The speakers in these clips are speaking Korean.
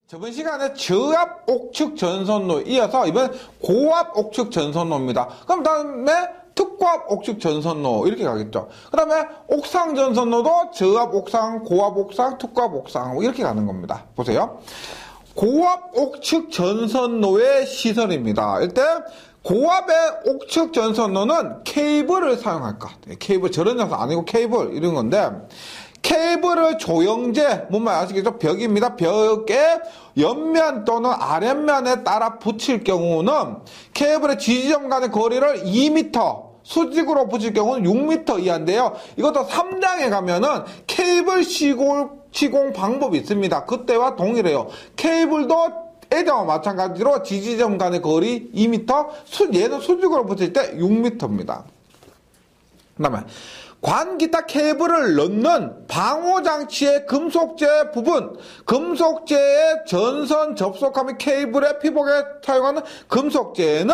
저번 시간에 저압 옥축 전선로 이어서 이번 고압 옥축 전선로입니다. 그럼 다음에 특고압 옥축 전선로 이렇게 가겠죠. 그 다음에 옥상 전선로도 저압 옥상, 고압 옥상, 특고압 옥상 이렇게 가는 겁니다. 보세요. 고압 옥축 전선로의 시설입니다. 일단 고압의 옥축 전선로는 케이블을 사용할 것 같아요. 케이블, 저런 전선 아니고 케이블 이런 건데, 케이블을 조영제, 뭔 말 아시겠죠? 벽입니다. 벽에 옆면 또는 아랫면에 따라 붙일 경우는 케이블의 지지점 간의 거리를 2m, 수직으로 붙일 경우는 6m 이하인데요. 이것도 3장에 가면은 케이블 시공 방법이 있습니다. 그때와 동일해요. 케이블도 애자와 마찬가지로 지지점 간의 거리 2m, 얘는 수직으로 붙일 때 6m입니다. 그 다음에 관기타 케이블을 넣는 방호장치의 금속재 부분, 금속재의 전선 접속하면 케이블의 피복에 사용하는 금속재는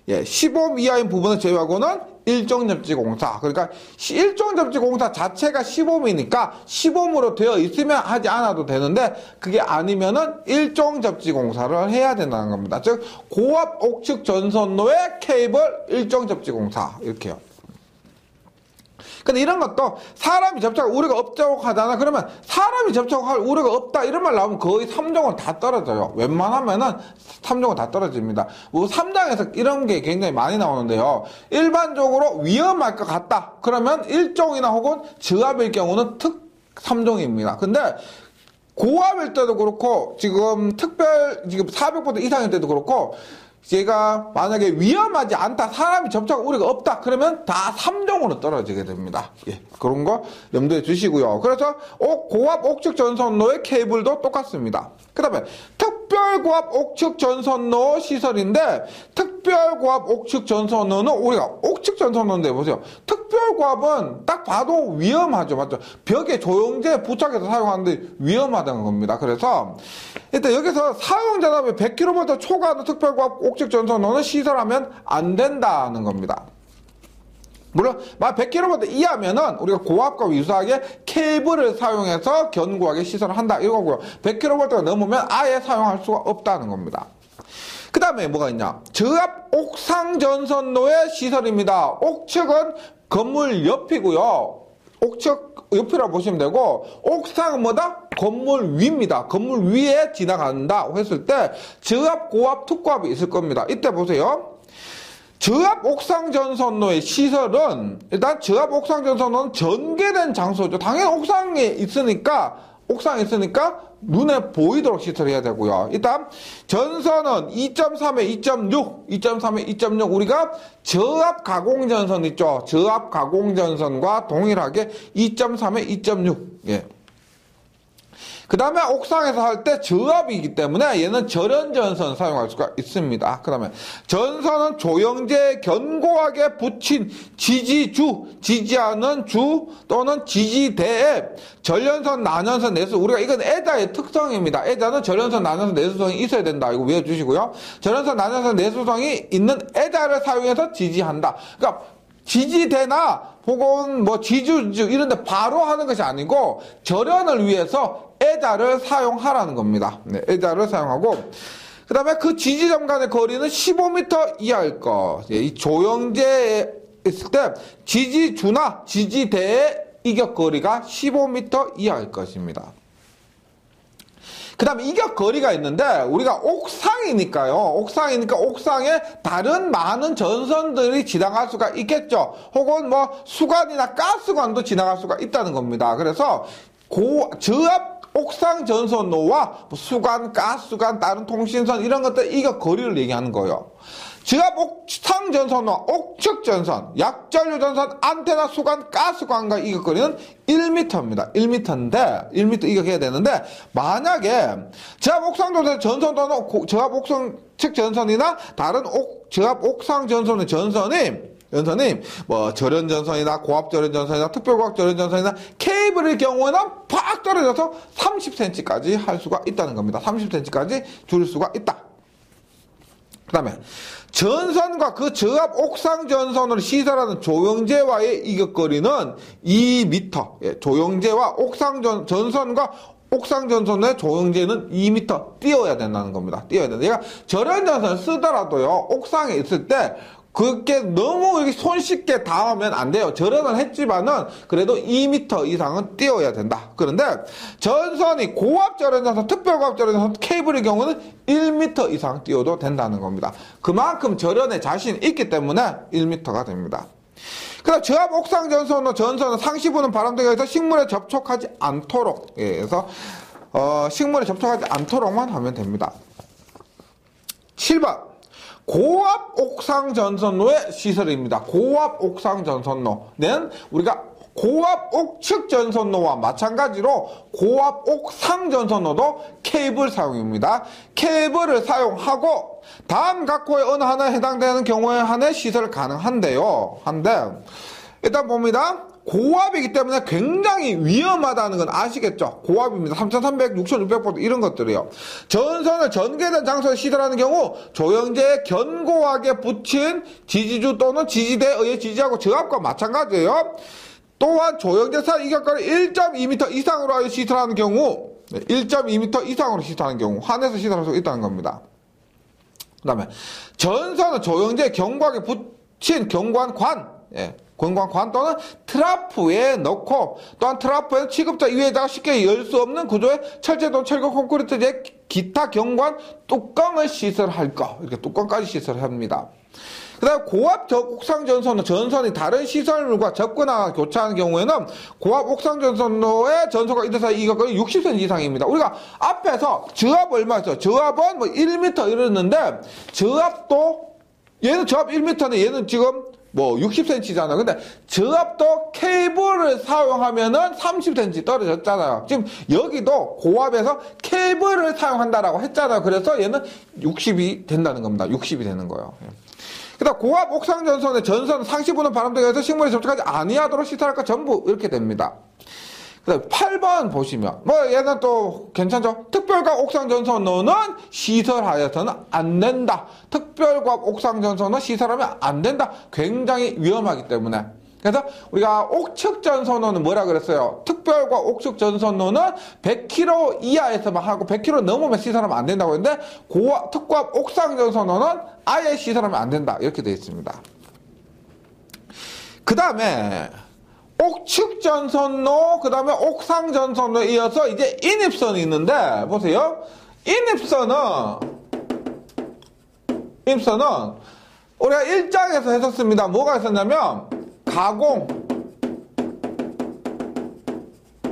15mm 이하인 부분을 제외하고는 일정접지공사. 그러니까 일정접지공사 자체가 15mm니까 15mm로 되어 있으면 하지 않아도 되는데, 그게 아니면은 일정접지공사를 해야 된다는 겁니다. 즉 고압 옥축 전선로의 케이블 일정접지공사 이렇게요. 근데 이런 것도 사람이 접촉할 우려가 없다고 하잖아. 그러면 사람이 접촉할 우려가 없다 이런 말 나오면 거의 3종은 다 떨어져요. 웬만하면은 3종은 다 떨어집니다. 뭐 3장에서 이런 게 굉장히 많이 나오는데요. 일반적으로 위험할 것 같다. 그러면 1종이나 혹은 저압일 경우는 특 3종입니다. 근데 고압일 때도 그렇고 지금 400보다 이상일 때도 그렇고, 제가 만약에 위험하지 않다, 사람이 접촉 우려가 없다, 그러면 다 3종으로 떨어지게 됩니다. 그런 거 염두에 두시고요. 그래서 고압 옥축 전선로의 케이블도 똑같습니다. 그 다음에 특별고압 옥축 전선로 시설인데, 특별고압 옥축 전선로는 우리가 옥축 전선로인데 보세요. 특별고압은 딱 봐도 위험하죠. 맞죠? 벽에 조영제 부착해서 사용하는데 위험하다는 겁니다. 그래서 일단 여기서 사용전압이 100kV 초과하는 특별고압 옥축 전선로는 시설하면 안 된다는 겁니다. 물론 100kV 이하면은 우리가 고압과 유사하게 케이블을 사용해서 견고하게 시설을 한다 이거고요. 100kV가 넘으면 아예 사용할 수가 없다는 겁니다. 그 다음에 뭐가 있냐? 저압 옥상 전선로의 시설입니다. 옥측은 건물 옆이고요. 옥측 옆이라고 보시면 되고, 옥상은 뭐다? 건물 위입니다. 건물 위에 지나간다 했을 때 저압, 고압, 특고압이 있을 겁니다. 이때 보세요. 저압 옥상 전선로의 시설은, 일단 저압 옥상 전선로는 전개된 장소죠. 당연히 옥상에 있으니까 눈에 보이도록 시설해야 되고요. 일단 전선은 2.3에 2.6, 2.3에 2.6, 우리가 저압 가공 전선 있죠. 저압 가공 전선과 동일하게 2.3에 2.6. 그 다음에 옥상에서 할 때 저압이기 때문에 얘는 절연전선 사용할 수가 있습니다. 그 다음에 전선은 조영제에 견고하게 붙인 지지주, 지지하는 주 또는 지지대에 절연선, 난연선, 내수, 우리가 이건 애자의 특성입니다. 애자는 절연선, 난연선, 내수성이 있어야 된다. 이거 외워주시고요. 절연선, 난연선, 내수성이 있는 애자를 사용해서 지지한다. 그러니까 지지대나 혹은 지주주 이런데 바로 하는 것이 아니고 절연을 위해서 애자를 사용하라는 겁니다. 애자를 사용하고, 그 다음에 그 지지점 간의 거리는 15m 이하일 것. 이 조영제에 있을 때 지지주나 지지대의 이격거리가 15m 이하일 것입니다. 그 다음에 이격거리가 있는데, 우리가 옥상이니까 옥상에 다른 많은 전선들이 지나갈 수가 있겠죠. 혹은 수관이나 가스관도 지나갈 수가 있다는 겁니다. 그래서 저압 옥상 전선로와 수관, 가스관, 다른 통신선 이런 것들 이격거리를 얘기하는 거예요. 저압 옥상 전선과 옥축 전선, 약전류 전선, 안테나, 수관, 가스관과 이격거리는 1m입니다. 1m인데 1m 이격해야 되는데, 만약에 저압 옥상 전선 또는 저압 옥상 측 전선이나 다른 저압 옥상 전선의 전선이 절연전선이나 고압절연전선이나 특별고압절연전선이나 케이블의 경우에는 팍 떨어져서 30cm까지 할 수가 있다는 겁니다. 30cm까지 줄일 수가 있다. 그 다음에 전선과 그 저압 옥상 전선을 시설하는 조영제와의 이격거리는 2m. 조영제와 옥상 전선과 옥상전선의 조영제는 2m 띄어야 된다는 겁니다. 띄어야 된다. 얘가 절연전선을 쓰더라도요, 옥상에 있을 때 그게 너무 이렇게 손쉽게 닿으면 안 돼요. 절연을 했지만은 그래도 2m 이상은 띄어야 된다. 그런데 전선이 고압 절연전선, 특별고압 절연전선 케이블의 경우는 1m 이상 띄어도 된다는 겁니다. 그만큼 절연에 자신이 있기 때문에 1m가 됩니다. 그다음 저압 옥상 전선은 상시부는 바람등에 의해서 식물에 접촉하지 않도록, 그래서 식물에 접촉하지 않도록만 하면 됩니다. 7번 고압 옥상 전선로의 시설입니다. 고압 옥상 전선로는 우리가 고압 옥측 전선로와 마찬가지로 고압 옥상 전선로도 케이블 사용입니다. 케이블을 사용하고 다음 각 호의 어느 하나에 해당되는 경우에 한해 시설 가능한데요. 일단 봅니다. 고압이기 때문에 굉장히 위험하다는 건 아시겠죠? 고압입니다. 3300, 6600V 이런 것들이요. 전선을 전개된 장소에 시설하는 경우 조영제에 견고하게 붙인 지지주 또는 지지대에 의해 지지하고 저압과 마찬가지예요. 또한 조영제 사이 이격거리 1.2m 이상으로 하여 시설하는 경우, 1.2m 이상으로 시설하는 경우 한해서 시설할 수 있다는 겁니다. 그 다음에 전선은 조영제에 견고하게 붙인 경관관, 권광관 또는 트라프에 넣고, 또한 트라프에는 취급자 이외자가 쉽게 열 수 없는 구조의 철제 또는 철근 콘크리트제 기타 경관 뚜껑을 시설할 거, 이렇게 뚜껑까지 시설합니다. 그 다음에 고압 옥상 전선이 다른 시설물과 접근하거나 교차하는 경우에는 고압 옥상 전선로의 전선과 이들 사이 이격거리 60cm 이상입니다. 우리가 앞에서 저압 얼마였죠? 저압은 1m 이랬는데, 얘는 저압 1m는 얘는 지금 60cm잖아요. 근데 저압도 케이블을 사용하면은 30cm 떨어졌잖아요. 지금 여기도 고압에서 케이블을 사용한다라고 했잖아요. 그래서 얘는 60이 된다는 겁니다. 60이 되는 거예요. 그 다음 고압 옥상 전선은 상시부는 바람등에 의해서 식물에 접촉하지 아니하도록 시설할 것 전부 이렇게 됩니다. 그 다음 8번 보시면 얘는 또 괜찮죠? 특별고압 옥상 전선로는 시설하여서는 안 된다. 특별고압 옥상 전선은 시설하면 안 된다. 굉장히 위험하기 때문에. 그래서 우리가 옥측 전선로는 뭐라 그랬어요? 특별고압 옥측 전선로는 100km 이하에서만 하고 100km 넘으면 시설하면 안 된다고 했는데, 특고압 옥상 전선로는 아예 시설하면 안 된다. 이렇게 되어 있습니다. 그 다음에 옥측 전선로, 그 다음에 옥상 전선로에 이어서 이제 인입선이 있는데, 보세요. 인입선은 우리가 1장에서 했었습니다. 뭐가 있었냐면, 가공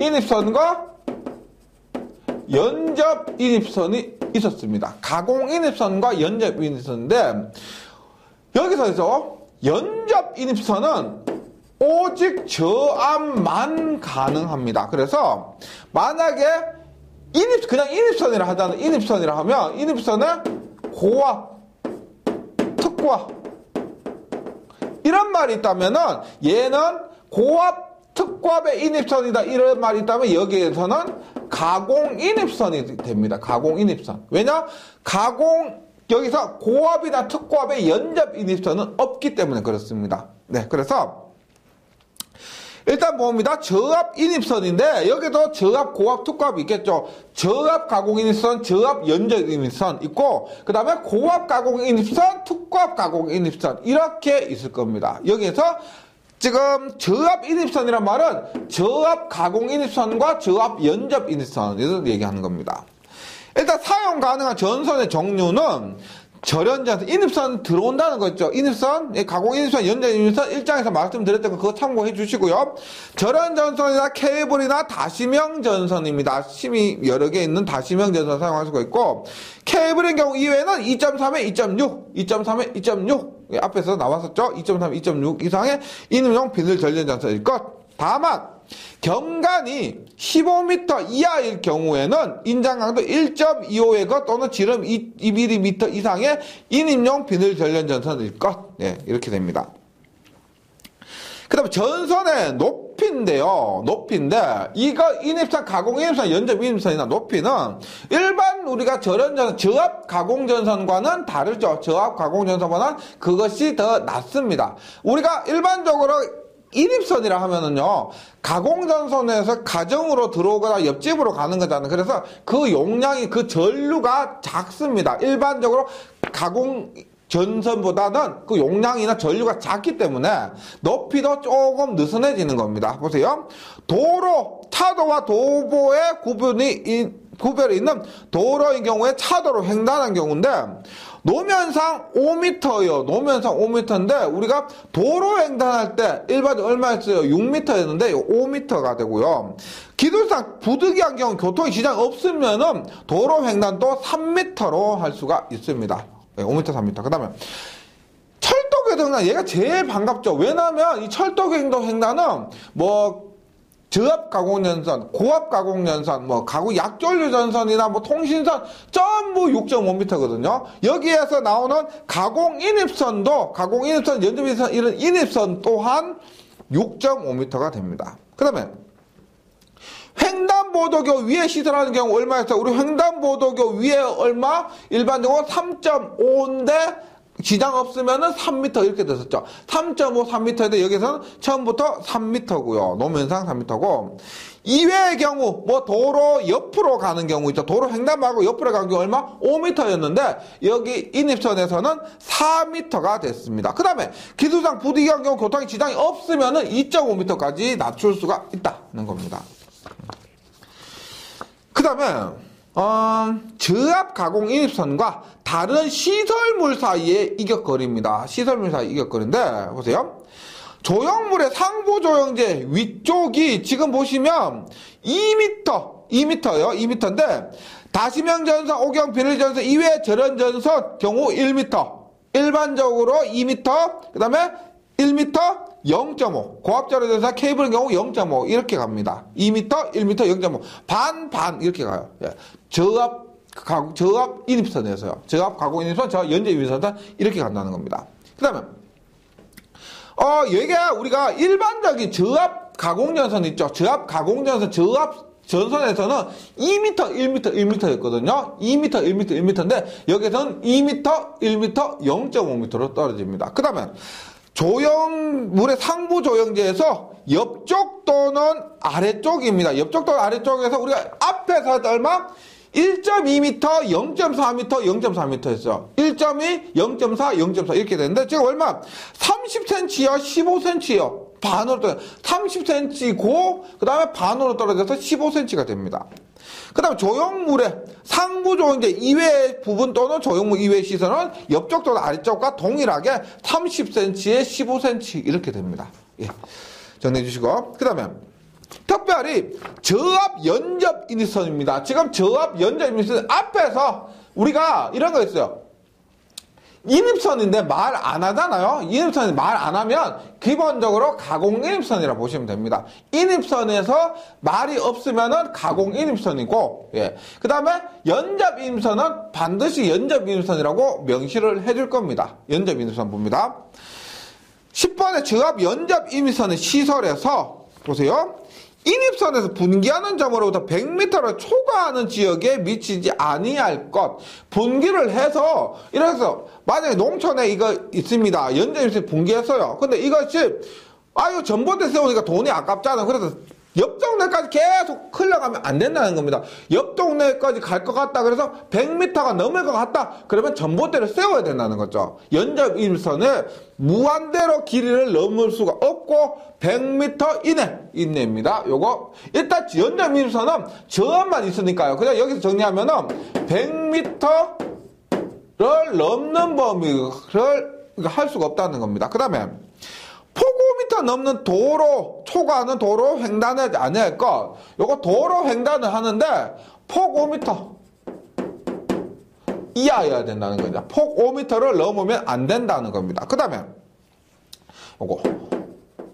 인입선과 연접 인입선이 있었습니다. 가공 인입선과 연접 인입선인데, 여기서 연접 인입선은 오직 저압만 가능합니다. 그래서 만약에 그냥 인입선이라 하면 인입선은 고압, 특고압 이런 말이 있다면은 얘는 고압, 특고압의 인입선이다 이런 말이 있다면 여기에서는 가공 인입선이 됩니다. 가공 인입선. 왜냐? 여기서 고압이나 특고압의 연접 인입선은 없기 때문에 그렇습니다. 네, 그래서 일단 봅니다. 저압 인입선인데 여기도 저압, 고압, 특고압이 있겠죠. 저압 가공 인입선, 저압 연접 인입선 있고, 그 다음에 고압 가공 인입선, 특고압 가공 인입선 이렇게 있을 겁니다. 여기에서 지금 저압 인입선이란 말은 저압 가공 인입선과 저압 연접 인입선을 얘기하는 겁니다. 일단 사용 가능한 전선의 종류는 절연전선, 인입선 들어온다는 거 있죠. 인입선, 가공 인입선, 연접 인입선 1장에서 말씀드렸던 거 그거 참고해 주시고요. 절연전선이나 케이블이나 다시명 전선입니다. 심이 여러 개 있는 다시명 전선 사용할 수가 있고, 케이블인 경우 이외에는 2.3에 2.6, 2.3에 2.6 앞에서 나왔었죠. 2.3, 2.6 이상의 인입용 비늘 절연전선일 것. 다만 경관이 15m 이하일 경우에는 인장강도 1.25의 것 또는 지름 2mm 이상의 인입용 비늘 전련전선일 것. 이렇게 됩니다. 그 다음에 전선의 높이인데요. 이거 인입선, 가공 인입선, 연접 인입선이나 높이는 일반 우리가 저압 가공 전선과는 다르죠. 저압 가공 전선보다는 그것이 더 낮습니다. 우리가 일반적으로 인입선이라 하면은요, 가공전선에서 가정으로 들어오거나 옆집으로 가는 거잖아요. 그래서 그 용량이, 그 전류가 작습니다. 일반적으로 가공전선보다는 그 용량이나 전류가 작기 때문에 높이도 조금 느슨해지는 겁니다. 보세요. 도로, 차도와 도보의 구별이 있는 도로의 경우에 차도로 횡단한 경우인데, 노면상 5m예요. 노면상 5m인데 우리가 도로 횡단할 때 일반적으로 얼마였어요? 6m였는데 5m가 되고요. 기술상 부득이한 경우 교통의 지장 없으면은 도로 횡단도 3m로 할 수가 있습니다. 5m, 3m. 그 다음에 철도교통 횡단, 얘가 제일 반갑죠. 왜냐하면 이 철도교통 횡단은 뭐 저압 가공전선, 고압 가공전선, 뭐 가구 약전류 전선이나 뭐 통신선 전부 6.5m거든요. 여기에서 나오는 가공인입선 연접인입선 이런 인입선 또한 6.5m가 됩니다. 그다음에 횡단보도교 위에 시설하는 경우 얼마였어요? 우리 횡단보도교 위에 얼마? 일반적으로 3.5인데 지장 없으면은 3m 이렇게 됐었죠. 3.5, 3m인데 여기서는 처음부터 3m고요. 노면상 3m고. 이외의 경우, 뭐 도로 옆으로 가는 경우 있죠. 도로 횡단 말고 옆으로 가는 경우 얼마? 5m였는데 여기 인입선에서는 4m가 됐습니다. 그 다음에 기술상 부득이한 경우 교통의 지장이 없으면은 2.5m까지 낮출 수가 있다는 겁니다. 그 다음에 저압 가공 인입선과 다른 시설물 사이의 이격거리입니다. 시설물 사이 이격거리인데 보세요. 조형물의 상부 조형제 위쪽이 지금 보시면 2m예요. 2m인데 다시명 전선, 오경 비닐 전선 이외 절연 전선 경우 1m. 일반적으로 2m, 그다음에 1m 0.5. 고압자료 전선 케이블의 경우 0.5 이렇게 갑니다. 2m, 1m, 0.5. 반 이렇게 가요. 예. 저압 인입선에서요. 저압 가공 인입선, 저압 연재 인입선 이렇게 간다는 겁니다. 그 다음에 이게 우리가 일반적인 저압 가공전선 있죠. 저압 가공전선, 저압 전선에서는 2m, 1m였거든요. 2m, 1m인데 여기서는 2m, 1m, 0.5m로 떨어집니다. 그 다음에 조형물의 상부 조형제에서 옆쪽 또는 아래쪽입니다. 옆쪽 또는 아래쪽에서 우리가 앞에서 얼마? 1.2m, 0.4m, 0.4m였어요. 1.2, 0.4, 0.4 이렇게 되는데 지금 얼마? 30cm요, 15cm요. 반으로 떨어져. 30cm고 그 다음에 반으로 떨어져서 15cm가 됩니다. 그 다음에 조형물의 상부 조형제 이외의 부분 또는 조형물 이외의 시선은 옆쪽 또는 아래쪽과 동일하게 30cm에 15cm 이렇게 됩니다. 예. 정리해 주시고 그 다음에 특별히 저압 연접 인입선입니다. 지금 저압 연접 인입선 앞에서 우리가 이런 거 있어요. 인입선인데 말 안 하잖아요. 인입선이 말 안 하면 기본적으로 가공 인입선이라 보시면 됩니다. 인입선에서 말이 없으면은 가공 인입선이고, 예. 그 다음에 연접 인입선은 반드시 연접 인입선이라고 명시를 해줄 겁니다. 연접 인입선 봅니다. 10번의 저압 연접 인입선의 시설에서 보세요. 인입선에서 분기하는 점으로부터 100m를 초과하는 지역에 미치지 아니할 것. 분기를 해서, 이래서, 만약에 농촌에 이거 있습니다. 연접인입선 분기했어요. 근데 이것이, 전봇대 세우니까 돈이 아깝잖아. 그래서 옆 동네까지 계속 흘러가면 안 된다는 겁니다. 옆 동네까지 갈 것 같다. 그래서 100m가 넘을 것 같다. 그러면 전봇대를 세워야 된다는 거죠. 연접인입선에 무한대로 길이를 넘을 수가 없고 100m 이내입니다. 요거 일단 연접인입선은 저압만 있으니까요. 그냥 여기서 정리하면은 100m를 넘는 범위를 할 수가 없다는 겁니다. 그 다음에 폭 5m 넘는 도로, 초과하는 도로 횡단하지 않을 것. 요거 도로 횡단을 하는데 폭 5m 이하여야 된다는 거죠. 폭 5m를 넘으면 안 된다는 겁니다. 그 다음에 요거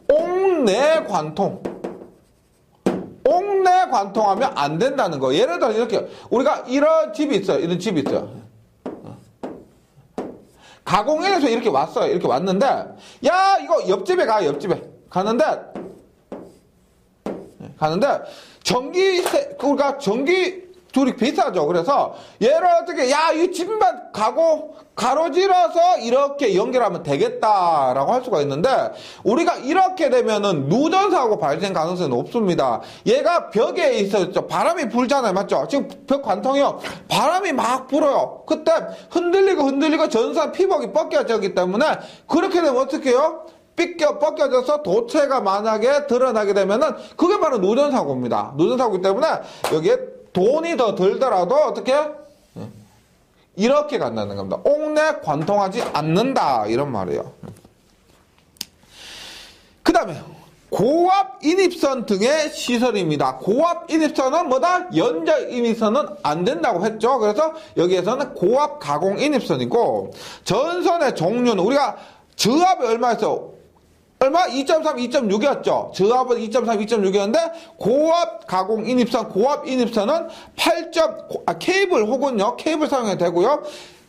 옥내 관통. 옥내 관통하면 안 된다는 거. 예를 들어 이렇게 우리가 이런 집이 있어요. 이런 집이 있어요. 가공인에서 이렇게 왔어요. 이렇게 왔는데, 야, 이거 옆집에 가, 옆집에. 가는데, 우리가 전기 둘이 비슷하죠. 그래서 얘를 어떻게 이 집만 가로질러서 이렇게 연결하면 되겠다라고 할 수가 있는데 우리가 이렇게 되면은 누전사고 발생 가능성이 높습니다. 얘가 벽에 있었죠. 바람이 불잖아요. 맞죠? 지금 벽 관통이요. 바람이 막 불어요. 그때 흔들리고 전선 피복이 벗겨졌기 때문에 그렇게 되면 어떻게 해요? 벗겨져서 도체가 만약에 드러나게 되면은 그게 바로 누전사고입니다. 누전사고이기 때문에 여기에 돈이 더 들더라도 어떻게 이렇게 간다는 겁니다. 옥내 관통하지 않는다 이런 말이에요. 그 다음에 고압 인입선 등의 시설입니다. 고압 인입선은 뭐다? 연결 인입선은 안 된다고 했죠. 그래서 여기에서는 고압 가공 인입선이고 전선의 종류는 우리가 저압이 얼마였어? 얼마? 2.3, 2.6이었죠. 저압은 2.3, 2.6이었는데 고압 가공 인입선, 고압 인입선은 케이블 혹은요 케이블 사용해도 되고요.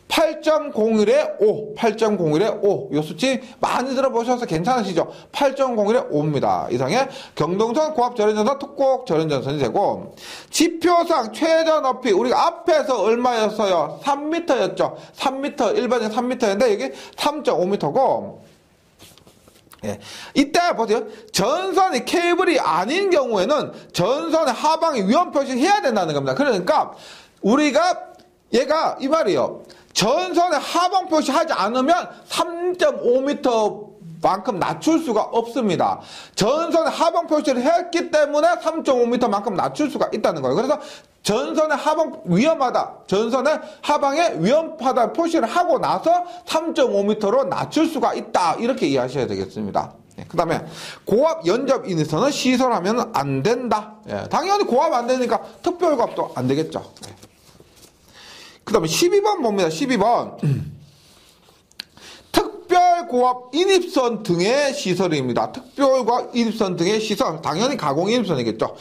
8.01에 5, 8.01에 5. 요 수치 많이 들어보셔서 괜찮으시죠? 8.01에 5입니다. 이상의 경동선, 고압 절연전선, 특곡 절연전선이 되고 지표상 최저 높이 우리가 앞에서 얼마였어요? 3m였죠. 3m, 일반적인 3m였는데 여기 3.5m고 예. 이때 보세요. 전선이 케이블이 아닌 경우에는 전선의 하방에 위험 표시를 해야 된다는 겁니다. 그러니까 우리가 얘가 이 말이에요. 전선의 하방 표시하지 않으면 3.5m 만큼 낮출 수가 없습니다. 전선의 하방 표시를 했기 때문에 3.5m만큼 낮출 수가 있다는 거예요. 그래서 전선의 하방 위험하다. 전선의 하방에 위험하다 표시를 하고 나서 3.5m로 낮출 수가 있다. 이렇게 이해하셔야 되겠습니다. 그 다음에 고압 연접 인입선은 시설하면 안 된다. 예, 당연히 고압 안 되니까 특별고압도 안 되겠죠. 예. 그 다음에 12번 봅니다. 12번. 특별고압 인입선 등의 시설입니다. 특별고압 인입선 등의 시설. 당연히 가공 인입선이겠죠.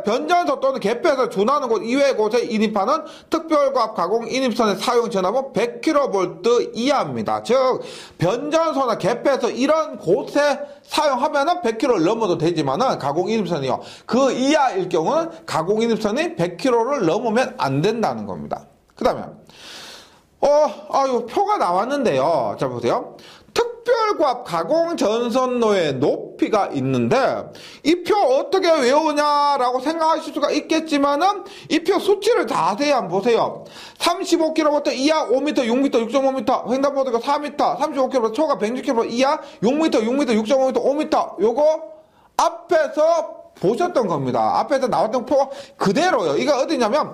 변전소 또는 개폐에서 준하는 곳 이외의 곳에 인입하는 특별고압 가공 인입선의 사용 전압은 100kV 이하입니다. 즉 변전소나 개폐에서 이런 곳에 사용하면은 100kV를 넘어도 되지만은 가공 인입선이요. 그 이하일 경우는 가공 인입선이 100kV를 넘으면 안 된다는 겁니다. 그 다음에 요 표가 나왔는데요. 자, 보세요. 특별고압 가공 전선로의 높이가 있는데, 이 표 어떻게 외우냐라고 생각하실 수가 있겠지만은, 이 표 수치를 자세히 한번 보세요. 35kV 이하 5m, 6m, 6.5m, 횡단보도가 4m, 35kV 초과 160kV 이하 6m, 6m, 6.5m, 5m. 요거 앞에서 보셨던 겁니다. 앞에서 나왔던 표가 그대로요. 이거 어디냐면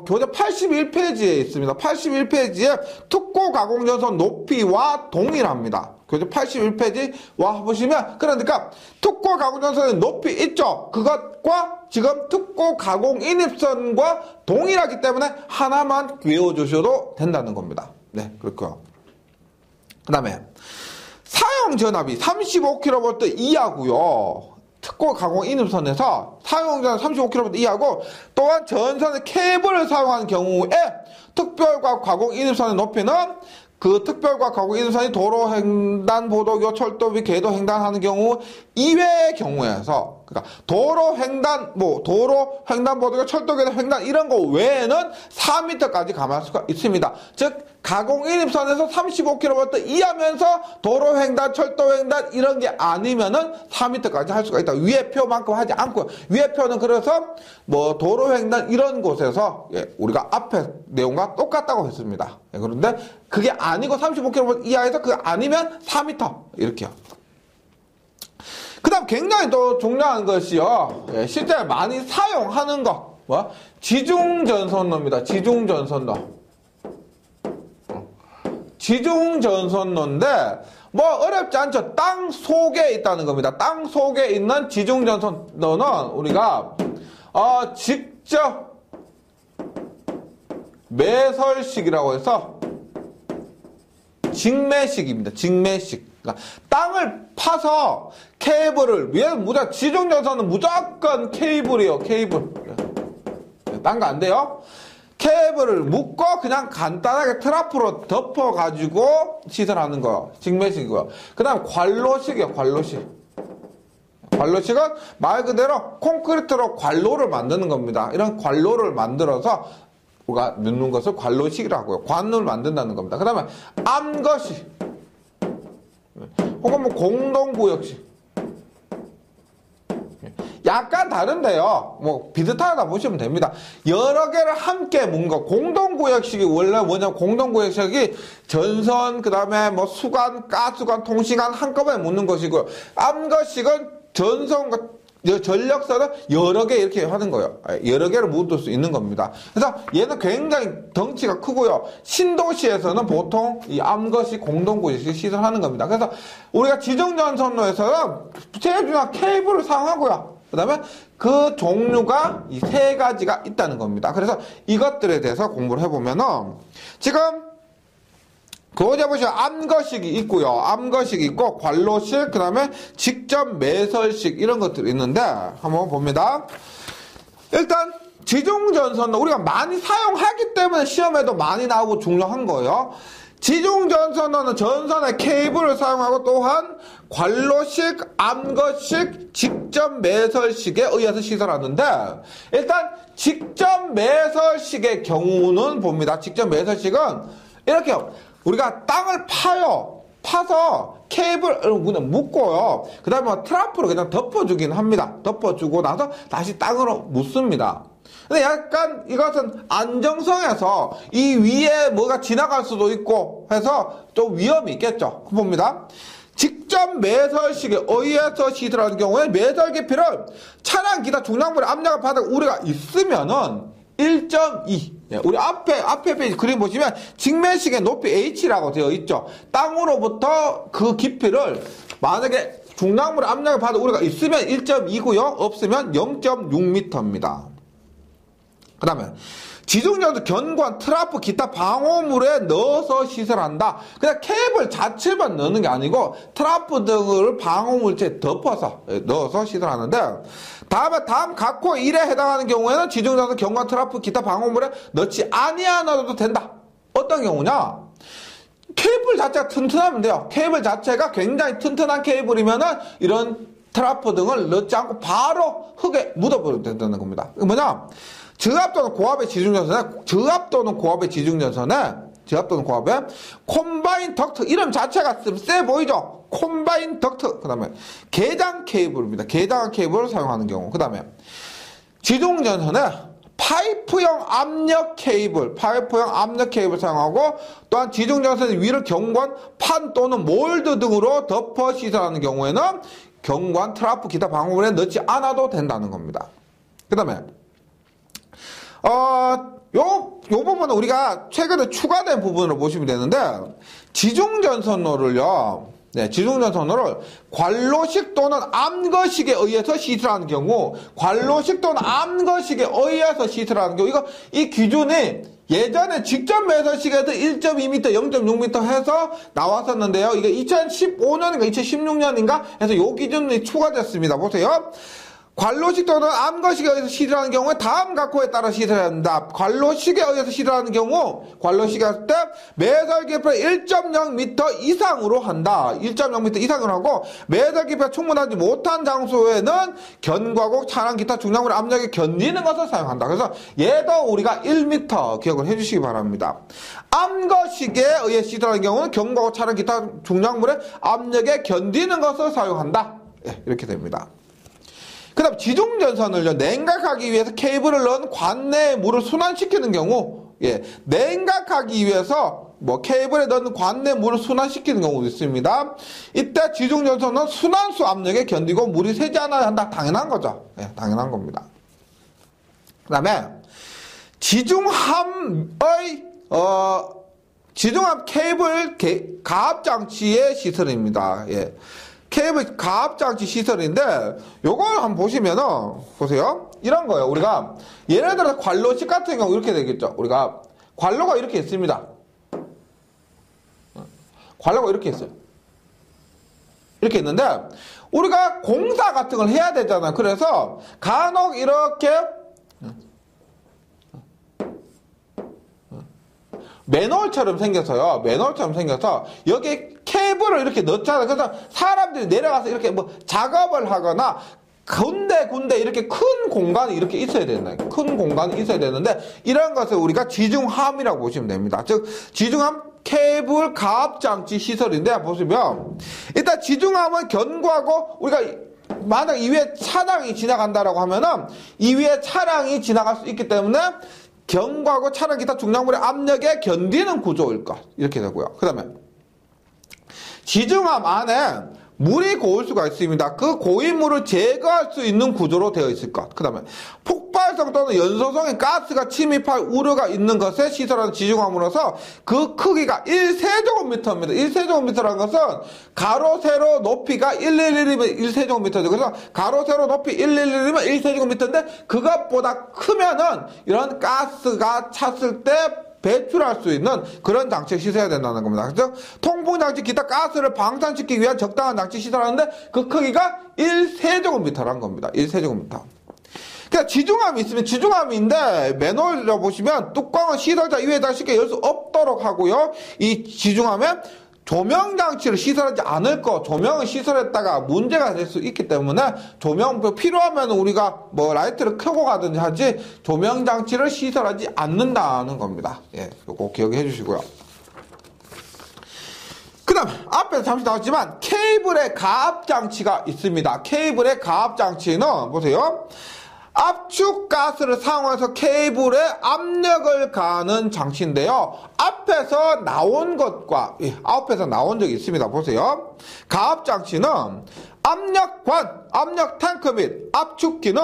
교재 81페이지에 있습니다. 81페이지에 특고 가공전선 높이와 동일합니다. 교재 81페이지와 보시면 그러니까 특고 가공전선의 높이 있죠. 그것과 지금 특고 가공 인입선과 동일하기 때문에 하나만 외워주셔도 된다는 겁니다. 네, 그렇고요. 그 다음에 사용 전압이 35kV 이하고요. 특고 가공 인입선에서 사용전압 35kV 이하고 또한 전선의 케이블을 사용하는 경우에 특별고압 가공 인입선의 높이는 그 특별고압 가공 인입선이 도로 횡단 보도교 철도 및 궤도 횡단하는 경우 이외의 경우에서 그러니까 도로 횡단 보도교 철도 궤도 횡단 이런 거 외에는 4m까지 감할 수가 있습니다. 즉 가공 인입선에서 35kV 이하면서 도로 횡단, 철도 횡단 이런 게 아니면은 4m까지 할 수가 있다. 위에 표만큼 하지 않고 위에 표는 그래서 도로 횡단 이런 곳에서 우리가 앞에 내용과 똑같다고 했습니다. 그런데 그게 아니고 35kV 이하에서 그게 아니면 4m 이렇게요. 그 다음 굉장히 또 중요한 것이요. 실제 많이 사용하는 거 지중전선로입니다. 지중전선로. 지중전선로인데 어렵지 않죠. 땅 속에 있다는 겁니다. 땅 속에 있는 지중전선로는 우리가 직접 매설식이라고 해서 직매식입니다. 직매식. 그러니까 땅을 파서 케이블을 지중전선은 무조건 케이블이에요. 케이블. 딴 거 안 돼요. 케이블을 묶고 그냥 간단하게 트라프로 덮어가지고 시설하는 거요. 직매식이고요. 그 다음 관로식이에요. 관로식. 관로식은 말 그대로 콘크리트로 관로를 만드는 겁니다. 이런 관로를 만들어서 우리가 넣는 것을 관로식이라고 하고요. 관을 만든다는 겁니다. 그 다음에 암거식 혹은 뭐 공동구역식 약간 다른데요. 뭐 비슷하다 보시면 됩니다. 여러 개를 함께 묶은 공동구역식이 원래 뭐냐면 공동구역식이 전선 그다음에 뭐 수관, 가스관, 통신관 한꺼번에 묶는 것이고요. 암거식은 전선과 전력선을 여러 개 이렇게 하는 거예요. 여러 개를 묶을 수 있는 겁니다. 그래서 얘는 굉장히 덩치가 크고요. 신도시에서는 보통 이 암거식 공동구역식 시설하는 겁니다. 그래서 우리가 지정전선로에서는 제일 중요한 케이블을 사용하고요. 그 다음에 그 종류가 이 세 가지가 있다는 겁니다. 그래서 이것들에 대해서 공부를 해보면은 지금 그거에 보시면 암거식이 있고요. 암거식이 있고 관로식, 그 다음에 직접 매설식 이런 것들이 있는데 한번 봅니다. 일단 지중전선도 우리가 많이 사용하기 때문에 시험에도 많이 나오고 중요한 거예요. 지중전선로는 전선의 케이블을 사용하고 또한 관로식, 암거식, 직접 매설식에 의해서 시설하는데 일단 직접 매설식의 경우는 봅니다. 직접 매설식은 이렇게 우리가 땅을 파서 케이블을 그냥 묶고요. 그 다음에 트라프로 그냥 덮어주긴 합니다. 덮어주고 나서 다시 땅으로 묻습니다. 근데 약간 이것은 안정성에서 이 위에 뭐가 지나갈 수도 있고 해서 좀 위험이 있겠죠. 봅니다. 직접 매설식에 의해서 시설하는 경우에 매설 깊이를 차량 기타 중량물의 압력을 받을 우려가 있으면은 1.2. 우리 앞에 페이지 그림 보시면 직매식의 높이 H라고 되어 있죠. 땅으로부터 그 깊이를 만약에 중량물의 압력을 받을 우려가 있으면 1.2고요. 없으면 0.6m입니다. 그 다음에 지중전선 견관, 트라프, 기타 방호물에 넣어서 시설한다. 그냥 케이블 자체만 넣는 게 아니고 트라프 등을 방호물체에 덮어서 넣어서 시설하는데 다음 각호 1에 해당하는 경우에는 지중전선 견관, 트라프, 기타 방호물에 넣지 아니하셔도 된다. 어떤 경우냐? 케이블 자체가 튼튼하면 돼요. 케이블 자체가 굉장히 튼튼한 케이블이면은 이런 트라프 등을 넣지 않고 바로 흙에 묻어버리면 된다는 겁니다. 이게 뭐냐? 저압 또는 고압의 지중전선에 콤바인 덕트 이름 자체가 세 보이죠? 콤바인 덕트 그 다음에 개장 케이블입니다. 개장한 케이블을 사용하는 경우 그 다음에 지중전선에 파이프형 압력 케이블 사용하고 또한 지중전선의 위를 경관, 판 또는 몰드 등으로 덮어 시설하는 경우에는 경관, 트라프, 기타 방호물에 넣지 않아도 된다는 겁니다. 그 다음에 요 부분은 우리가 최근에 추가된 부분으로 보시면 되는데, 지중전선로를 관로식 또는 암거식에 의해서 시설하는 경우, 이 기준이 예전에 직접 매설식에도 1.2m, 0.6m 해서 나왔었는데요. 이게 2015년인가 2016년인가 해서 요 기준이 추가됐습니다. 보세요. 관로식 또는 암거식에 의해서 시설하는 경우에 다음 각호에 따라 시설해야 합니다. 관로식에 의해서 시설하는 경우, 관로식에 할 때 매설 깊이를 1.0m 이상으로 한다. 1.0m 이상으로 하고 매설 깊이가 충분하지 못한 장소에는 견과국, 차량, 기타 중량물의 압력에 견디는 것을 사용한다. 그래서 얘도 우리가 1m 기억을 해주시기 바랍니다. 암거식에 의해 시설하는 경우는 견과국, 차량, 기타 중량물의 압력에 견디는 것을 사용한다. 이렇게 됩니다. 그 다음 지중전선을요 냉각하기 위해서 케이블을 넣은 관내에 물을 순환시키는 경우 냉각하기 위해서 케이블에 넣은 관내 물을 순환시키는 경우도 있습니다. 이때 지중전선은 순환수 압력에 견디고 물이 새지 않아야 한다. 당연한 거죠. 당연한 겁니다. 그 다음에 지중함 케이블 가압장치의 시설입니다. 케이블 가압장치 시설인데 요걸 한번 보시면은 보세요. 이런 거예요. 우리가 예를 들어서 관로식 같은 경우 이렇게 되겠죠. 우리가 관로가 이렇게 있습니다. 관로가 이렇게 있어요. 이렇게 있는데 우리가 공사 같은 걸 해야 되잖아요. 그래서 간혹 이렇게 맨홀처럼 생겨서 여기 케이블을 이렇게 넣잖아요. 그래서 사람들이 내려가서 이렇게 뭐 작업을 하거나 군데 이렇게 큰 공간이 이렇게 있어야 된다. 큰 공간이 있어야 되는데 이런 것을 우리가 지중함이라고 보시면 됩니다. 즉 지중함 케이블 가압 장치 시설인데 보시면 일단 지중함은 견고하고 우리가 만약 이 위에 차량이 지나간다라고 하면은 이 위에 차량이 지나갈 수 있기 때문에 견고하고 차량 기타 중량물의 압력에 견디는 구조일 것 이렇게 되고요. 그다음에 지중함 안에 물이 고일 수가 있습니다. 그 고인 물을 제거할 수 있는 구조로 되어 있을 것. 그 다음에 폭발성 또는 연소성의 가스가 침입할 우려가 있는 것에 시설하는 지중함으로서 그 크기가 1세제곱미터입니다. 1세제곱미터라는 것은 가로, 세로 높이가 111이면 1세제곱미터죠. 그래서 가로, 세로 높이 111이면 1세제곱미터인데 그것보다 크면은 이런 가스가 찼을 때 배출할 수 있는 그런 장치를 시설해야 된다는 겁니다. 그래서 통풍장치 기타 가스를 방산시키기 위한 적당한 장치 시설하는데 그 크기가 1세제곱미터라는 겁니다. 1세제곱미터. 그러니까 지중함이 있으면 지중함인데 맨홀을 보시면 뚜껑은 시설자 이외에다 쉽게 열 수 없도록 하고요. 이 지중함에 조명 장치를 시설하지 않을 거, 조명을 시설했다가 문제가 될 수 있기 때문에 조명 필요하면 우리가 뭐 라이트를 켜고 가든지 하지 조명 장치를 시설하지 않는다는 겁니다. 예, 꼭 기억해 주시고요. 그 다음 앞에서 잠시 나왔지만 케이블의 가압 장치가 있습니다. 케이블의 가압 장치는 보세요. 압축 가스를 사용해서 케이블에 압력을 가하는 장치인데요. 앞에서 나온 것과 앞에서 나온 적이 있습니다. 보세요. 가압 장치는 압력관, 압력 탱크 및 압축기는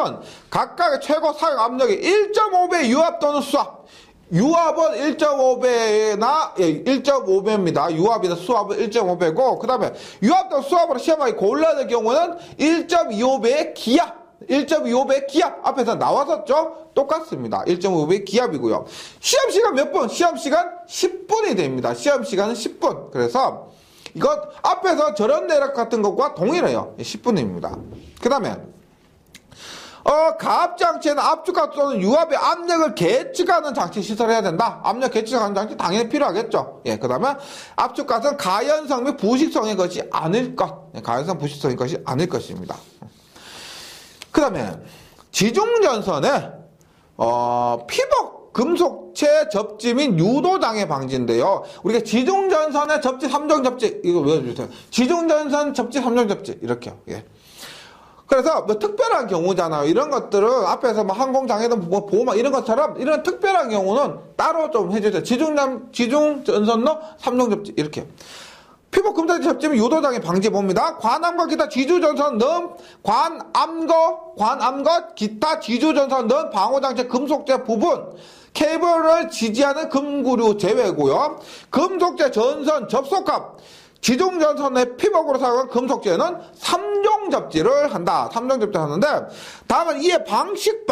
각각의 최고 사용 압력이 1.5배 유압 또는 수압. 유압은 1.5배나 1.5배입니다. 유압이나 수압은 1.5배고 그 다음에 유압 또는 수압으로 시험하기 곤란할 경우는 1.25배의 기압. 1.25배 기압 앞에서 나왔었죠? 똑같습니다. 1.5배 기압이고요. 시험시간 몇 분? 시험시간 10분이 됩니다. 시험시간은 10분. 그래서 이것 앞에서 저런 대략 같은 것과 동일해요. 10분입니다. 그 다음에 가압장치에는 압축가 또는 유압의 압력을 계측하는 장치 시설해야 된다. 압력 계측하는 장치 당연히 필요하겠죠. 예, 그 다음에 압축가스는 가연성 및 부식성의 것이 아닐 것. 가연성 부식성의 것이 아닐 것입니다. 그 다음에 지중전선에 피복 금속체 접지 및 유도장애 방지인데요. 우리가 지중전선의 접지 3종 접지 이거 외워주세요. 지중전선 접지 3종 접지 이렇게요. 예. 그래서 뭐 특별한 경우잖아요. 이런 것들은 앞에서 뭐 항공장애든 뭐 보호막 이런 것처럼 이런 특별한 경우는 따로 좀 해주세요. 지중전선로 3종 접지 이렇게. 피복 금속체 접지 및 유도장애 방지 봅니다. 관암과 기타 지주전선 는 관암과 기타 지주전선 는 방호장치 금속재 부분 케이블을 지지하는 금구류 제외고요. 금속재 전선 접속함 지중전선의 피복으로 사용한 금속재는 3종 접지를 한다. 3종 접지를 하는데 다음은 이에 방식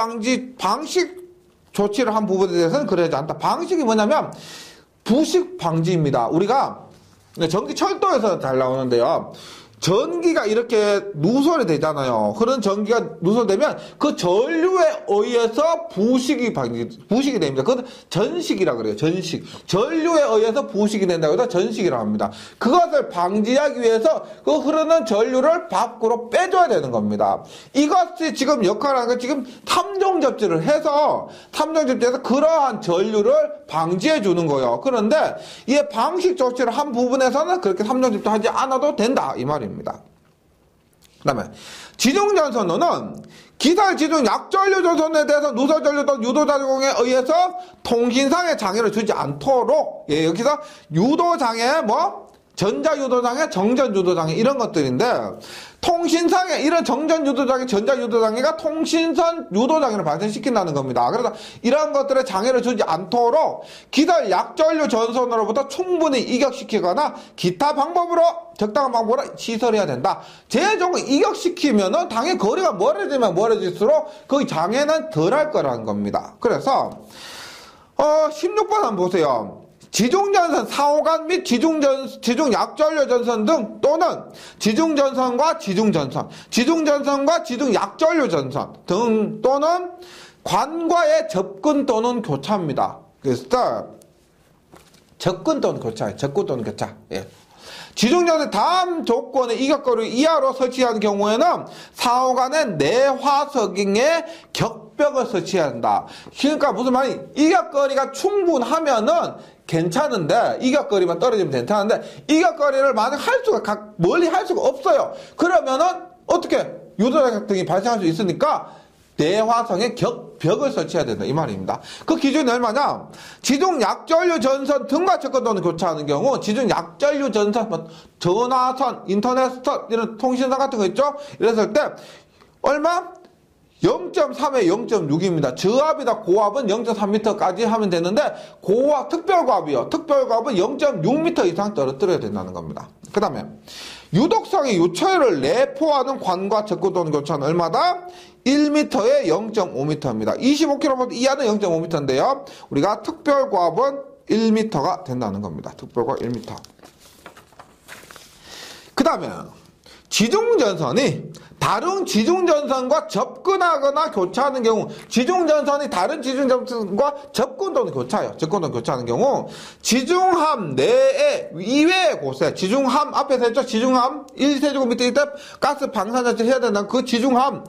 조치를 한 부분에 대해서는 그러지 않다. 방식이 뭐냐면 부식 방지입니다. 우리가 전기 철도에서 잘 나오는데요. 전기가 이렇게 누설이 되잖아요. 그런 전기가 누설되면 그 전류에 의해서 부식이 됩니다. 그건 전식이라 그래요. 전식. 전류에 의해서 부식이 된다고 해서 전식이라고 합니다. 그것을 방지하기 위해서 그 흐르는 전류를 밖으로 빼줘야 되는 겁니다. 이것이 지금 역할을 하는 건 지금 탐정 접지를 해서 그러한 전류를 방지해 주는 거예요. 그런데 이 방식 조치를 한 부분에서는 그렇게 탐정 접지하지 않아도 된다. 이 말입니다. 그 다음에 지중전선로는 기살 지중 약전류 전선에 대해서 누설전류 또는 유도작용에 의해서 통신상의 장애를 주지 않도록 여기서 유도장애 전자유도장애, 정전유도장애 이런 것들인데 통신상에 이런 정전유도장애, 전자유도장애가 통신선 유도장애를 발생시킨다는 겁니다. 그래서 이런 것들에 장애를 주지 않도록 기살 약전류 전선으로부터 충분히 이격시키거나 기타 방법으로 적당한 방법으로 시설해야 된다. 제조를 이격시키면은 당연히 거리가 멀어지면 멀어질수록 그 장애는 덜할 거라는 겁니다. 그래서 16번 한번 보세요. 지중전선 상호간 및 지중약전류 전선 등 또는 지중전선과 지중약전류 전선 등 또는 관과의 접근 또는 교차입니다. 그래서 접근 또는 교차. 예. 지중전선 다음 조건의 이격거리 이하로 설치하는 경우에는 상호간의 내화석ing에 격벽을 설치해야 한다. 그러니까 무슨 말이 이격거리가 충분하면은 괜찮은데 이격거리만 떨어지면 괜찮은데 이격거리를 만약 할 수가 멀리 할 수가 없어요. 그러면은 어떻게 유도자격 등이 발생할 수 있으니까 내화성에 격벽을 설치해야 된다 이 말입니다. 그 기준이 얼마냐? 지중 약전류 전선 등과 접근도는 교차하는 경우 지중 약전류 전선, 뭐 전화선, 인터넷선 이런 통신선 같은 거 있죠? 이랬을 때 얼마? 0.3에 0.6입니다. 저압이나 고압은 0.3m까지 하면 되는데 고압, 특별고압이요. 특별고압은 0.6m 이상 떨어뜨려야 된다는 겁니다. 그 다음에 유독성의 유처를 내포하는 관과 접근도는 교차는 얼마다? 1m에 0.5m입니다. 25km 이하는 0.5m인데요. 우리가 특별고압은 1m가 된다는 겁니다. 특별고압 1m. 그 다음에 지중전선이 다른 지중전선과 접근하거나 교차하는 경우 지중전선이 다른 지중전선과 접근도는 교차해요. 접근도는 교차하는 경우 지중함 내에 이외의 곳에 지중함 앞에서 했죠. 지중함 1세제곱미터 이때 가스 방사자체 해야 된다는 그 지중함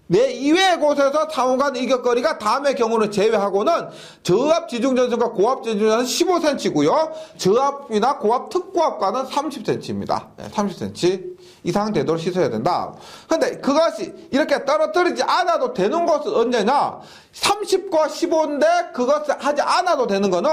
내 이외의 곳에서 상호간 이격거리가 다음의 경우를 제외하고는 저압 지중전선과 고압 지중전선은 15cm고요. 저압이나 고압 특고압과는 30cm입니다. 30cm 이상 되도록 시설해야 된다. 근데 그것이 이렇게 떨어뜨리지 않아도 되는 것은 언제냐? 30과 15인데 그것을 하지 않아도 되는 거는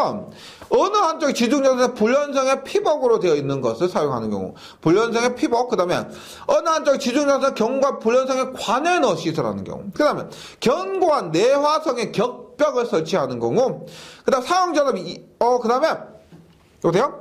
어느 한쪽이 지중전선의 불연성의 피복으로 되어 있는 것을 사용하는 경우 불연성의 피복, 그 다음에 어느 한쪽이 지중전선 경과 불연성의 관에 넣어 시설하는 경우 그 다음에 견고한 내화성의 격벽을 설치하는 경우 그 다음 사용전압이 그 다음에 여보세요?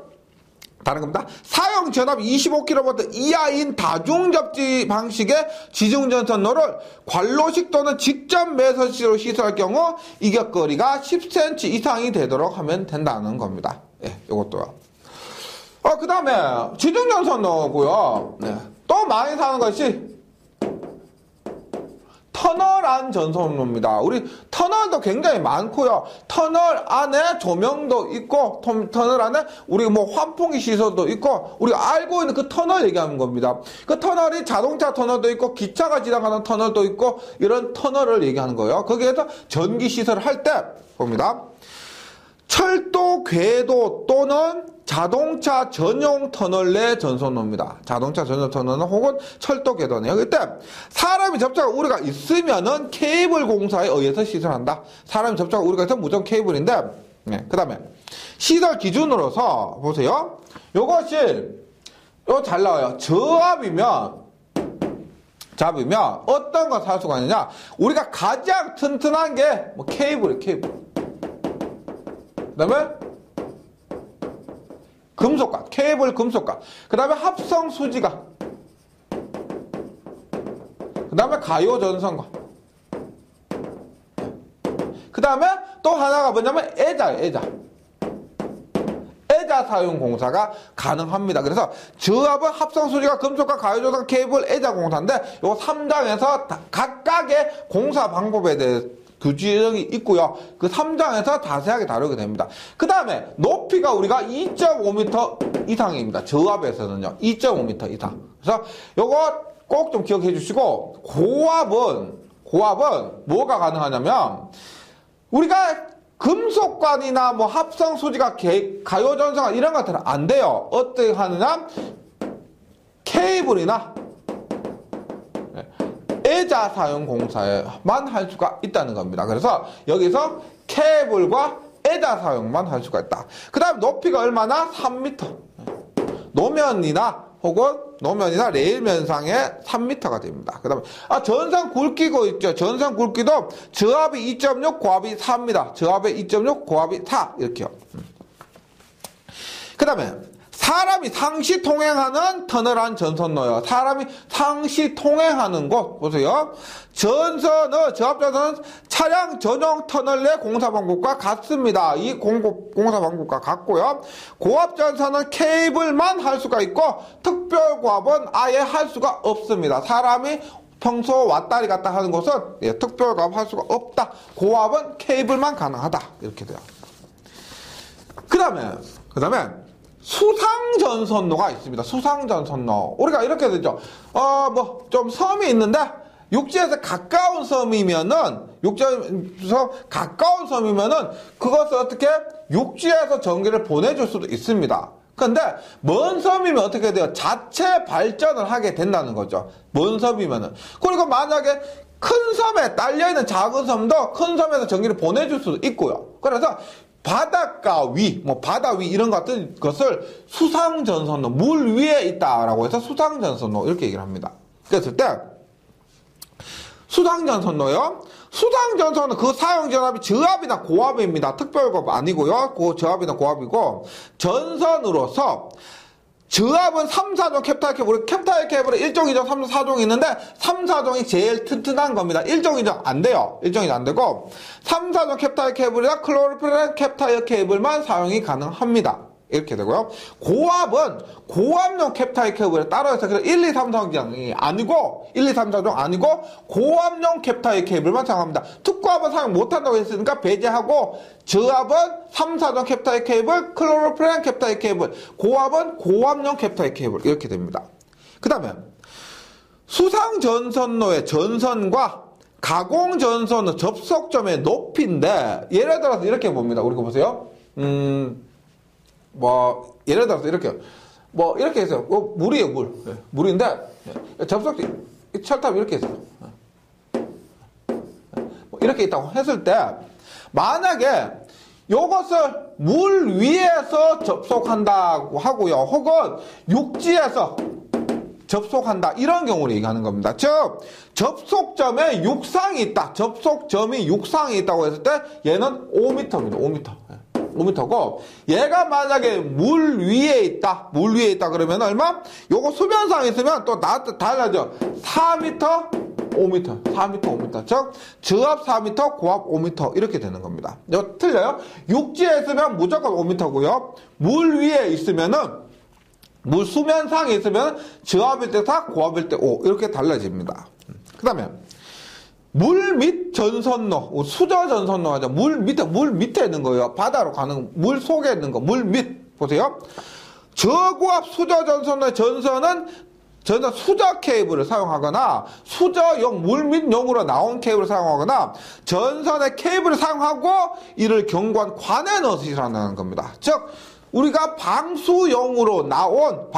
다른 겁니다. 사용 전압 25kV 이하인 다중접지 방식의 지중전선로를 관로식 또는 직접 매설시로 시설할 경우 이격거리가 10cm 이상이 되도록 하면 된다는 겁니다. 예, 요것도요. 그 다음에 지중전선로고요. 네. 또 많이 사는 것이 터널 전선로입니다. 우리 터널도 굉장히 많고요. 터널 안에 조명도 있고 터널 안에 우리 뭐 환풍기 시설도 있고 우리가 알고 있는 그 터널 얘기하는 겁니다. 그 터널이 자동차 터널도 있고 기차가 지나가는 터널도 있고 이런 터널을 얘기하는 거예요. 거기에서 전기 시설을 할 때 봅니다. 철도 궤도 또는 자동차 전용 터널 내 전선로입니다. 자동차 전용 터널 혹은 철도 궤도네요. 그때 사람이 접촉할 우려가 있으면은 케이블 공사에 의해서 시설한다. 사람이 접촉할 우려가 있으면 무조건 케이블인데, 네. 그 다음에 시설 기준으로서 보세요. 요것이 요 잘 나와요. 저압이면 어떤 거 살 수가 있느냐? 우리가 가장 튼튼한 게 뭐 케이블이에요. 케이블. 그 다음에 금속과, 케이블 금속과, 그 다음에 합성 수지가, 그 다음에 가요 전선과, 그 다음에 또 하나가 뭐냐면 애자예요. 애자 사용 공사가 가능합니다. 그래서 저압은 합성 수지가, 금속과, 가요 전선, 케이블, 애자 공사인데 요 3장에서 각각의 공사 방법에 대해서 규정이 있고요. 그 3장에서 자세하게 다루게 됩니다. 그 다음에 높이가 우리가 2.5m 이상입니다. 저압에서는요. 2.5m 이상. 그래서 요거 꼭 좀 기억해 주시고 고압은 뭐가 가능하냐면 우리가 금속관이나 뭐 합성 소지가 가요전선 이런 것들은 안 돼요. 어떻게 하느냐? 케이블이나 애자 사용 공사에만 할 수가 있다는 겁니다. 그래서 여기서 케이블과 애자 사용만 할 수가 있다. 그 다음 높이가 얼마나? 3m. 노면이나 레일 면상에 3m가 됩니다. 그 다음에 전선 굵기고 있죠. 전선 굵기도 저압이 2.6, 고압이 4입니다. 저압이 2.6, 고압이 4 이렇게요. 그 다음에 사람이 상시 통행하는 터널 안 전선로요. 사람이 상시 통행하는 곳 보세요. 저압 전선은 차량 전용 터널 내 공사 방법과 같습니다. 이 공사 방법과 같고요. 고압 전선은 케이블만 할 수가 있고 특별 고압은 아예 할 수가 없습니다. 사람이 평소 왔다리 갔다 하는 곳은 특별 고압 할 수가 없다. 고압은 케이블만 가능하다. 이렇게 돼요. 그 다음에 수상전선로가 있습니다. 수상전선로. 우리가 이렇게 되죠. 좀 섬이 있는데, 육지에서 가까운 섬이면은, 육지에서 가까운 섬이면은, 그것을 어떻게 육지에서 전기를 보내줄 수도 있습니다. 근데, 먼 섬이면 어떻게 돼요? 자체 발전을 하게 된다는 거죠. 먼 섬이면은. 그리고 만약에 큰 섬에 딸려있는 작은 섬도 큰 섬에서 전기를 보내줄 수도 있고요. 그래서, 바닷가 위, 바다 위 이런 같은 것을 수상전선로, 물 위에 있다라고 해서 수상전선로 이렇게 얘기를 합니다. 그랬을 때 수상전선로요. 수상전선은 그 사용전압이 저압이나 고압입니다. 특별고압 아니고요. 저압이나 고압이고 전선으로서 저압은 3, 4종 캡타일 케이블, 우리 캡타일 케이블은 1종, 2종, 3종, 4종이 있는데 3, 4종이 제일 튼튼한 겁니다. 1종, 2종 안 돼요. 1종이 안 되고 3, 4종 캡타일 케이블이나 클로로프렌 캡타일 케이블만 사용이 가능합니다. 이렇게 되고요. 고압은 고압용 캡타일 케이블에 따로 해서 1, 2, 3, 4종이 아니고 1, 2, 3, 4종 아니고 고압용 캡타일 케이블만 사용합니다. 특고압은 사용 못한다고 했으니까 배제하고 저압은 3, 4종 캡타일 케이블, 클로로프렌 캡타일 케이블, 고압은 고압용 캡타일 케이블 이렇게 됩니다. 그 다음에 수상전선로의 전선과 가공전선의 접속점의 높이인데 예를 들어서 이렇게 봅니다. 우리가 보세요. 예를 들어서 이렇게 이렇게 해서 물이에요. 물인데 접속점 철탑이 이렇게 있어요. 이렇게 있다고 했을 때 만약에 요것을 물 위에서 접속한다고 하고요. 혹은 육지에서 접속한다. 이런 경우를 얘기하는 겁니다. 즉 접속점에 육상이 있다. 접속점이 육상이 있다고 했을 때 얘는 5m입니다. 5m고 얘가 만약에 물 위에 있다. 물 위에 있다 그러면 얼마? 요거 수면상에 있으면 또 달라져. 4m, 5m. 4m, 5m. 즉 저압 4m, 고압 5m 이렇게 되는 겁니다. 이거 틀려요? 육지에 있으면 무조건 5m고요. 물 위에 있으면은 물 수면상에 있으면 저압일 때 4, 고압일 때 5 이렇게 달라집니다. 그 다음에 물 밑 전선로, 수저 전선로 하죠. 물 밑에 있는 거예요. 바다로 가는, 물 속에 있는 거, 물 밑. 보세요. 저고압 수저 전선로의 전선은 수저 케이블을 사용하거나, 수저용 물 밑용으로 나온 케이블을 사용하거나, 전선의 케이블을 사용하고, 이를 경관 관에 넣어서 시설한다는 겁니다. 즉, 우리가 방수용으로 나온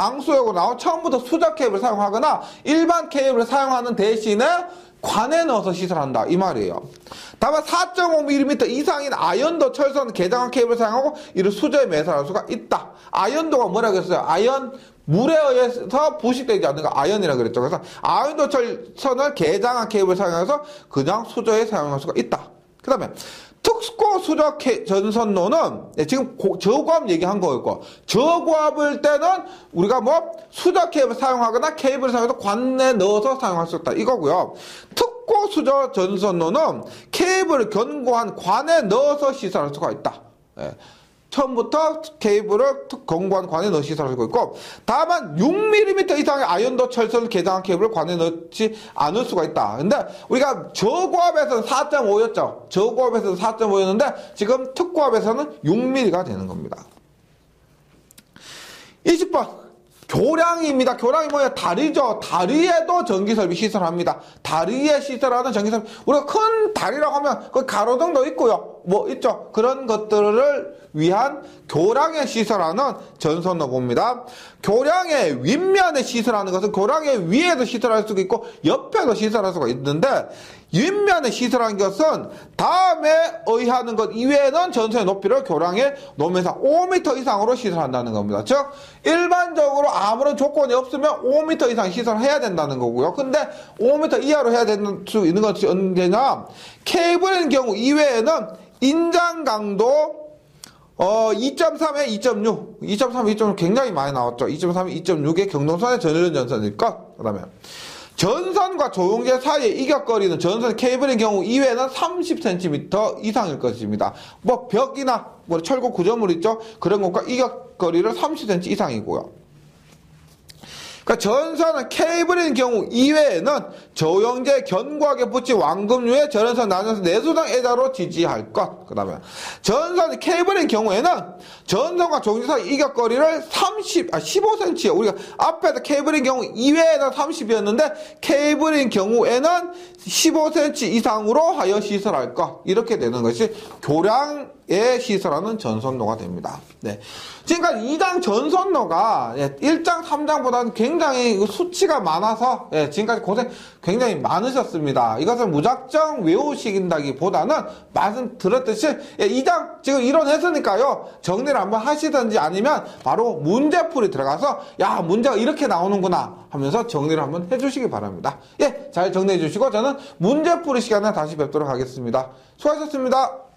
처음부터 수저 케이블을 사용하거나, 일반 케이블을 사용하는 대신에, 관에 넣어서 시설한다 이 말이에요. 다만 4.5mm 이상인 아연도 철선 개장한 케이블을 사용하고 이를 수저에 매설할 수가 있다. 아연도가 뭐라고 했어요? 아연 물에 의해서 부식되지 않는 거 아연이라고 그랬죠. 그래서 아연도 철선을 개장한 케이블을 사용해서 그냥 수저에 사용할 수가 있다. 그 다음에 특고 수저 전선로는 지금 저고압 얘기한 거였고 저고압일 때는 우리가 수저 케이블 사용하거나 케이블을 사용해서 관에 넣어서 사용할 수 있다 이거고요. 특고 수저 전선로는 케이블을 견고한 관에 넣어서 시설할 수가 있다. 처음부터 케이블을 견고한 관에 넣어 시설할 수가 있고 다만 6mm 이상의 아연도 철선 개장한 케이블을 관에 넣지 않을 수가 있다. 근데 우리가 저고압에서는 4.5였죠. 저고압에서는 4.5였는데 지금 특고압에서는 6mm가 되는 겁니다. 20번 교량입니다. 교량이 뭐예요? 다리죠. 다리에도 전기설비 시설합니다. 다리에 시설하는 전기설비. 우리가 큰 다리라고 하면 그 가로등도 있고요. 있죠. 그런 것들을 위한 교량에 시설하는 전선로 봅니다. 교량의 윗면에 시설하는 것은 교량의 위에도 시설할 수가 있고 옆에도 시설할 수가 있는데 윗면에 시설한 것은 다음에 의하는 것 이외에는 전선의 높이를 교량에 놓으면서 5m 이상으로 시설한다는 겁니다. 즉 일반적으로 아무런 조건이 없으면 5m 이상 시설해야 된다는 거고요. 근데 5m 이하로 해야 되는 수 있는 것이 언제냐? 케이블의 경우 이외에는 인장 강도 2.3에 2.6, 2.3, 2.6 굉장히 많이 나왔죠. 2.3, 2.6의 경동선의 전일련 전선일 것. 그 다음에 전선과 조종재 사이의 이격거리는 전선 케이블의 경우 이외에는 30cm 이상일 것입니다. 벽이나 철구 구조물 있죠. 그런 것과 이격거리를 30cm 이상이고요. 그러니까 전선은 케이블인 경우 이외에는 저형제 견고하게 붙인 왕금류의 전원선 나눠서 내수등 에다로 지지할 것. 그 다음에 전선 케이블인 경우에는 전선과 종지 사이 이격거리를 15cm. 우리가 앞에서 케이블인 경우 이외에는 30이었는데 케이블인 경우에는 15cm 이상으로 하여 시설할 것. 이렇게 되는 것이 교량에 시설하는 전선로가 됩니다. 네. 지금까지 2장 전선로가 1장, 3장보다는 굉장히 수치가 많아서 지금까지 고생 굉장히 많으셨습니다. 이것을 무작정 외우시긴다기보다는 말씀 드렸듯이 2장 지금 이론했으니까요. 정리를 한번 하시든지 아니면 바로 문제풀이 들어가서 야 문제가 이렇게 나오는구나 하면서 정리를 한번 해주시기 바랍니다. 잘 정리해 주시고 저는 문제풀이 시간에 다시 뵙도록 하겠습니다. 수고하셨습니다.